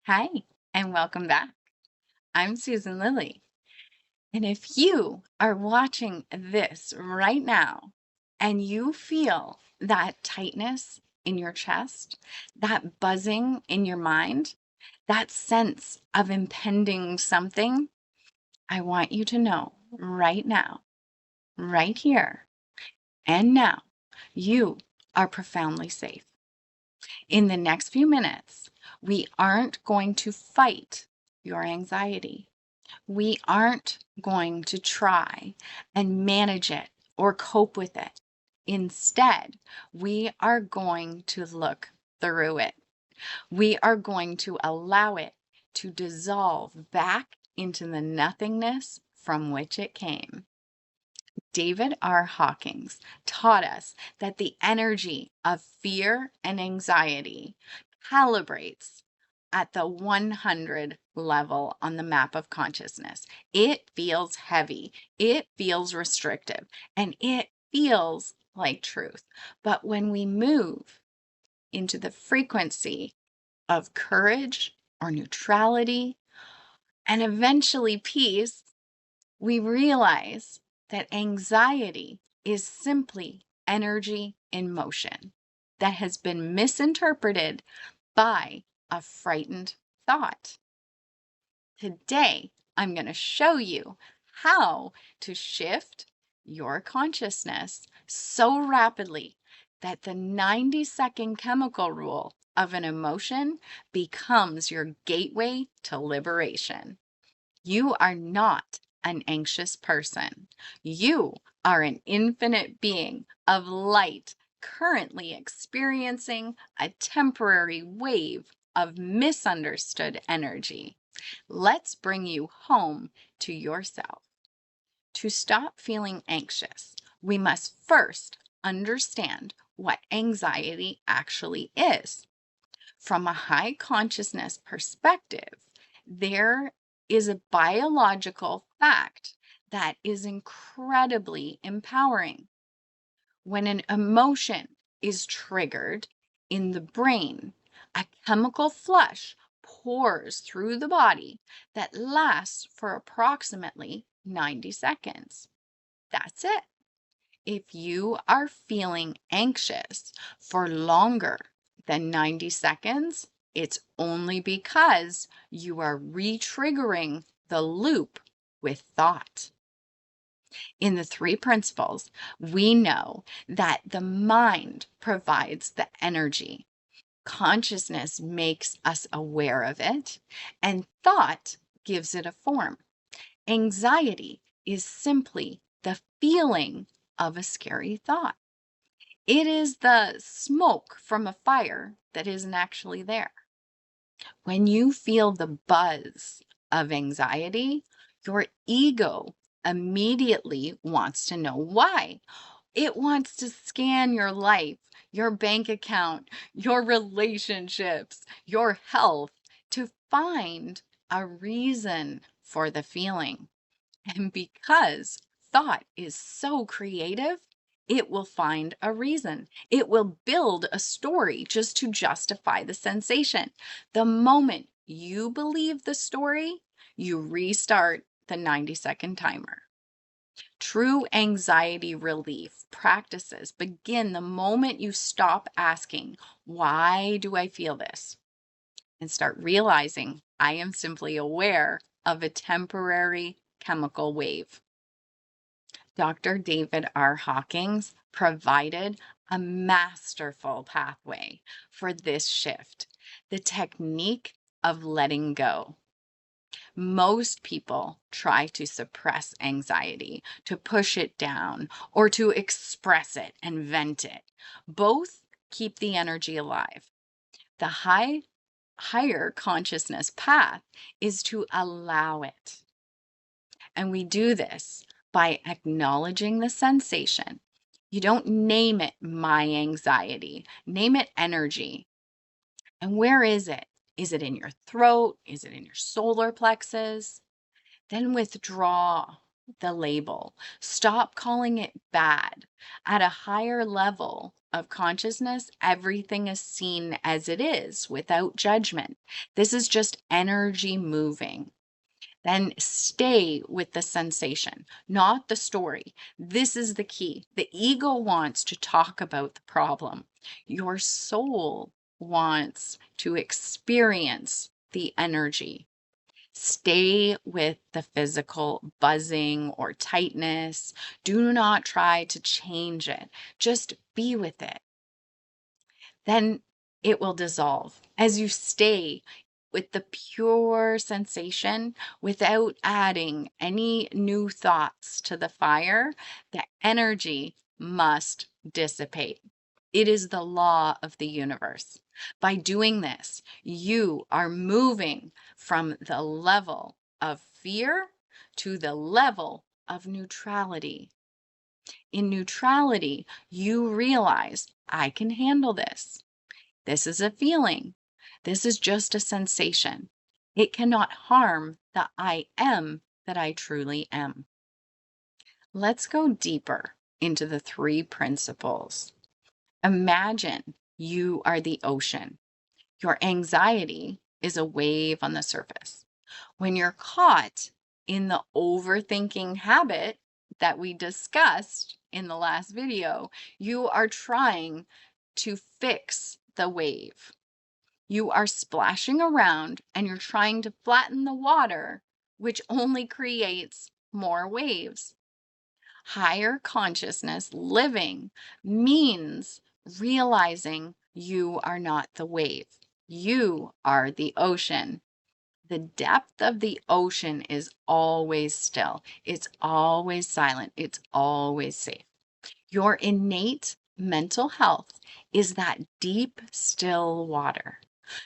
Hi, and welcome back. I'm Susan Lilley. And if you are watching this right now and you feel that tightness in your chest, that buzzing in your mind, that sense of impending something, I want you to know right now, right here and now, you are profoundly safe. In the next few minutes, we aren't going to fight your anxiety. We aren't going to try and manage it or cope with it. Instead, we are going to look through it. We are going to allow it to dissolve back into the nothingness from which it came. David R. Hawkins taught us that the energy of fear and anxiety calibrates at the 100 level on the map of consciousness. It feels heavy, it feels restrictive, and it feels like truth. But when we move into the frequency of courage or neutrality and eventually peace, we realize that anxiety is simply energy in motion that has been misinterpreted by a frightened thought. Today, I'm going to show you how to shift your consciousness so rapidly that the 90-second chemical rule of an emotion becomes your gateway to liberation. You are not an anxious person. You are an infinite being of light currently experiencing a temporary wave of misunderstood energy. Let's bring you home to yourself. To stop feeling anxious, we must first understand what anxiety actually is. From a high consciousness perspective, there is a biological fact that is incredibly empowering. When an emotion is triggered in the brain, a chemical flush pours through the body that lasts for approximately 90 seconds. That's it. If you are feeling anxious for longer than 90 seconds, it's only because you are re-triggering the loop with thought. In the three principles, we know that the mind provides the energy. Consciousness makes us aware of it, and thought gives it a form. Anxiety is simply the feeling of a scary thought. It is the smoke from a fire that isn't actually there. When you feel the buzz of anxiety, your ego immediately wants to know why. It wants to scan your life, your bank account, your relationships, your health to find a reason for the feeling. And because thought is so creative, it will find a reason. It will build a story just to justify the sensation. The moment you believe the story, you restart the 90-second timer. True anxiety relief practices begin the moment you stop asking, why do I feel this? And start realizing I am simply aware of a temporary chemical wave. Dr. David R. Hawkins provided a masterful pathway for this shift, the technique of letting go. Most people try to suppress anxiety, to push it down, or to express it and vent it. Both keep the energy alive. The higher consciousness path is to allow it. And we do this by acknowledging the sensation. You don't name it my anxiety, name it energy. And where is it? Is it in your throat? Is it in your solar plexus? Then withdraw the label. Stop calling it bad. At a higher level of consciousness, everything is seen as it is without judgment. This is just energy moving. Then stay with the sensation, not the story. This is the key. The ego wants to talk about the problem. Your soul wants to experience the energy. Stay with the physical buzzing or tightness. Do not try to change it. Just be with it. Then it will dissolve as you stay with the pure sensation without adding any new thoughts to the fire. The energy must dissipate. It is the law of the universe. By doing this, you are moving from the level of fear to the level of neutrality. In neutrality, you realize, I can handle this. This is a feeling. This is just a sensation. It cannot harm the I am that I truly am. Let's go deeper into the 3 principles. Imagine you are the ocean. Your anxiety is a wave on the surface. When you're caught in the overthinking habit that we discussed in the last video, you are trying to fix the wave. You are splashing around and you're trying to flatten the water, which only creates more waves. Higher consciousness living means realizing you are not the wave. You are the ocean. The depth of the ocean is always still. It's always silent. It's always safe. Your innate mental health is that deep, still water.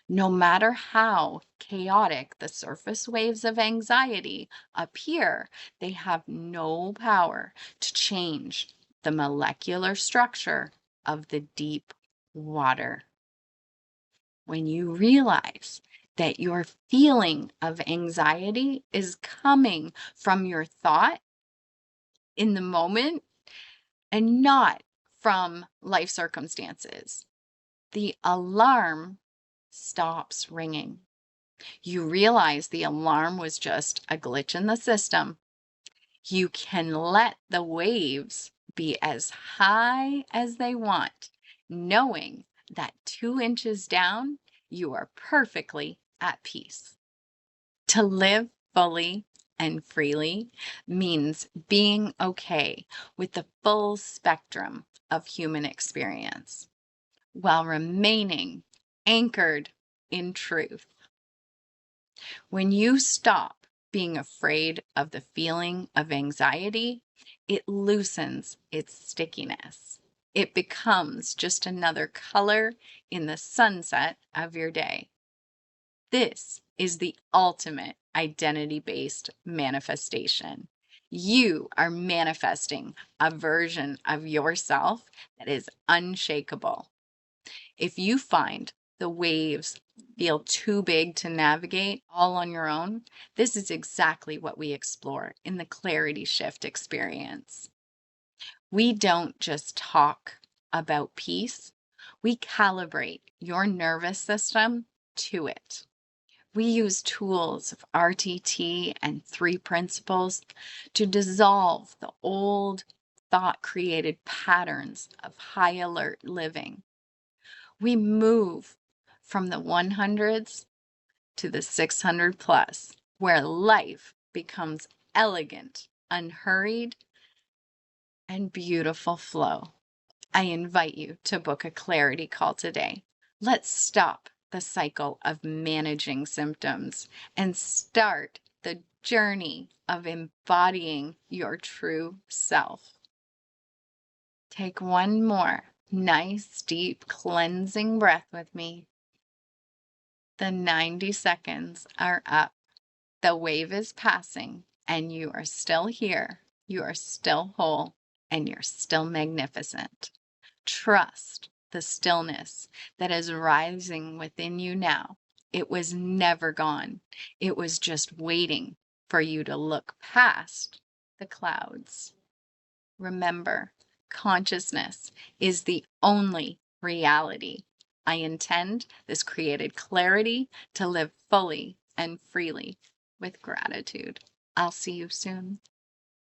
No matter how chaotic the surface waves of anxiety appear, they have no power to change the molecular structure of the deep water. When you realize that your feeling of anxiety is coming from your thought in the moment and not from life circumstances, the alarm stops ringing. You realize the alarm was just a glitch in the system. You can let the waves be as high as they want, knowing that 2 inches down, you are perfectly at peace. To live fully and freely means being okay with the full spectrum of human experience while remaining anchored in truth. When you stop being afraid of the feeling of anxiety, it loosens its stickiness. It becomes just another color in the sunset of your day. This is the ultimate identity-based manifestation. You are manifesting a version of yourself that is unshakable. If you find the waves feel too big to navigate all on your own, this is exactly what we explore in the Clarity Shift experience. We don't just talk about peace, we calibrate your nervous system to it. We use tools of RTT and 3 principles to dissolve the old thought-created patterns of high alert living. We move from the 100s to the 600 plus, where life becomes elegant, unhurried, and beautiful flow. I invite you to book a clarity call today. Let's stop the cycle of managing symptoms and start the journey of embodying your true self. Take one more nice, deep, cleansing breath with me. The 90 seconds are up. The wave is passing, and you are still here. You are still whole, and you're still magnificent. Trust the stillness that is rising within you now. It was never gone. It was just waiting for you to look past the clouds. Remember, consciousness is the only reality. I intend this created clarity to live fully and freely with gratitude. I'll see you soon.